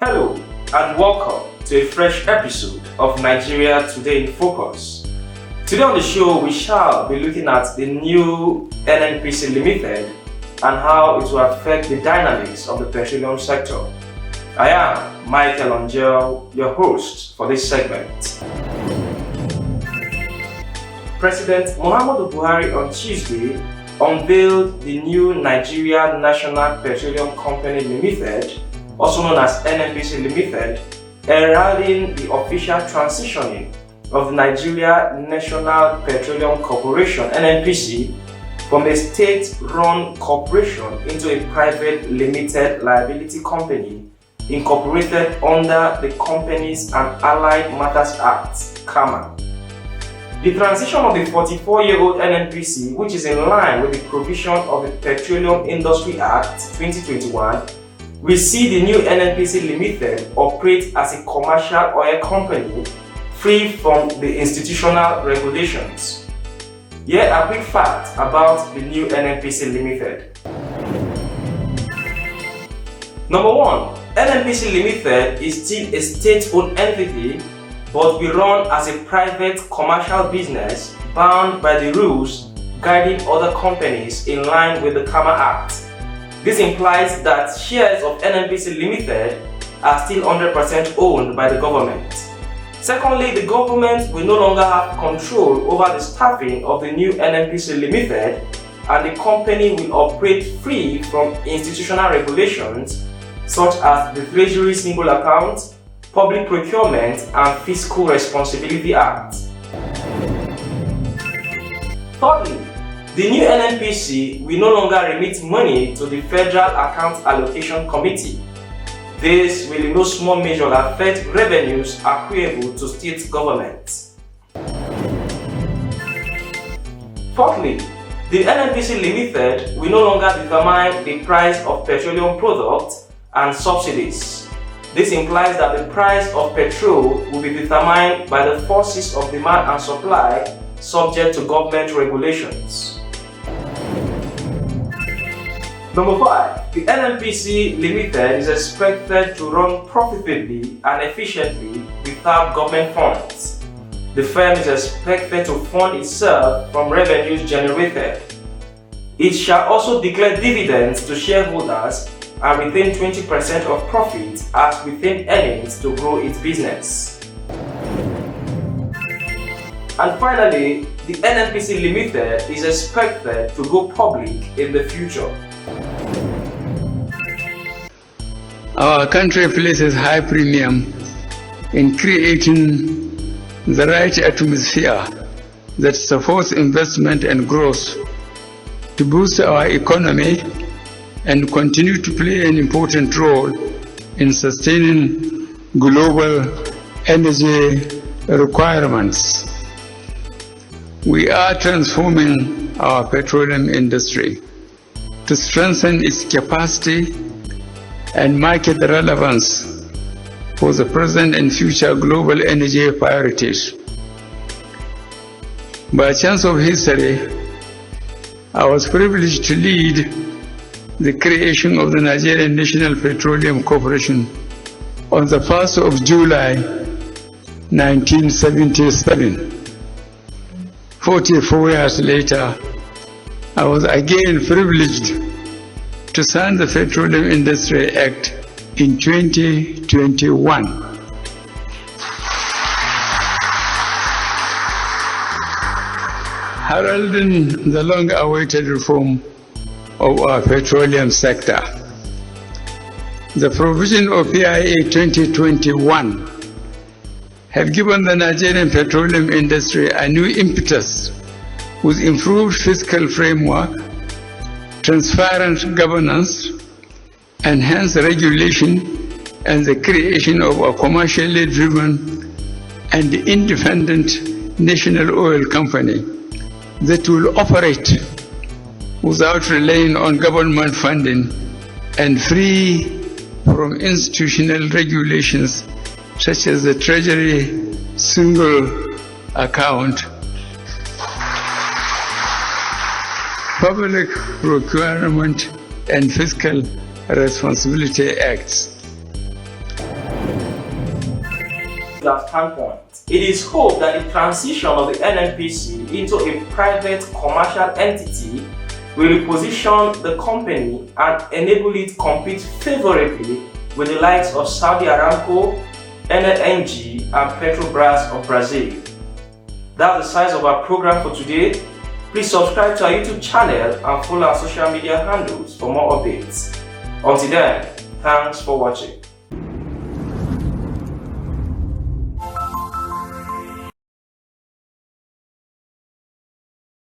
Hello and welcome to a fresh episode of Nigeria Today in Focus. Today on the show we shall be looking at the new NNPC Limited and how it will affect the dynamics of the petroleum sector. I am Michael Angel, your host for this segment. President Muhammadu Buhari on Tuesday unveiled the new Nigeria National Petroleum Company Limited, also known as NNPC Limited, heralding the official transitioning of the Nigeria National Petroleum Corporation (NNPC) from a state-run corporation into a private limited liability company incorporated under the Companies and Allied Matters Act (CAMA). The transition of the 44-year-old NNPC, which is in line with the provision of the Petroleum Industry Act 2021, we see the new NNPC Limited operate as a commercial oil company free from the institutional regulations. Here are quick facts about the new NNPC Limited. Number 1. NNPC Limited is still a state-owned entity but will run as a private commercial business bound by the rules guiding other companies in line with the CAMA Act. This implies that shares of NNPC Limited are still 100% owned by the government. Secondly, the government will no longer have control over the staffing of the new NNPC Limited, and the company will operate free from institutional regulations such as the Treasury Single Account, Public Procurement and Fiscal Responsibility Act. Thirdly, the new NNPC will no longer remit money to the Federal Account Allocation Committee. This will in no small measure affect revenues accruable to state governments. Fourthly, the NNPC Limited will no longer determine the price of petroleum products and subsidies. This implies that the price of petrol will be determined by the forces of demand and supply subject to government regulations. Number 5. The NNPC Limited is expected to run profitably and efficiently without government funds. The firm is expected to fund itself from revenues generated. It shall also declare dividends to shareholders and retain 20% of profit as retained earnings to grow its business. And finally, the NNPC Limited is expected to go public in the future. Our country places high premium in creating the right atmosphere that supports investment and growth to boost our economy and continue to play an important role in sustaining global energy requirements. We are transforming our petroleum industry to strengthen its capacity and market relevance for the present and future global energy priorities. By chance of history, I was privileged to lead the creation of the Nigeria National Petroleum Corporation on the 1st of July 1977. 44 years later, I was again privileged to sign the Petroleum Industry Act in 2021. Heralding the long-awaited reform of our petroleum sector. The provision of PIA 2021 have given the Nigerian petroleum industry a new impetus with improved fiscal framework, transparent governance, enhanced regulation, and the creation of a commercially driven and independent national oil company that will operate without relying on government funding and free from institutional regulations such as the Treasury Single Account, Public Procurement and Fiscal Responsibility Acts. standpoint. It is hoped that the transition of the NNPC into a private commercial entity will reposition the company and enable it to compete favorably with the likes of Saudi Aramco, NNPC, and Petrobras of Brazil. That's the size of our program for today. Please subscribe to our YouTube channel and follow our social media handles for more updates. Until then, thanks for watching.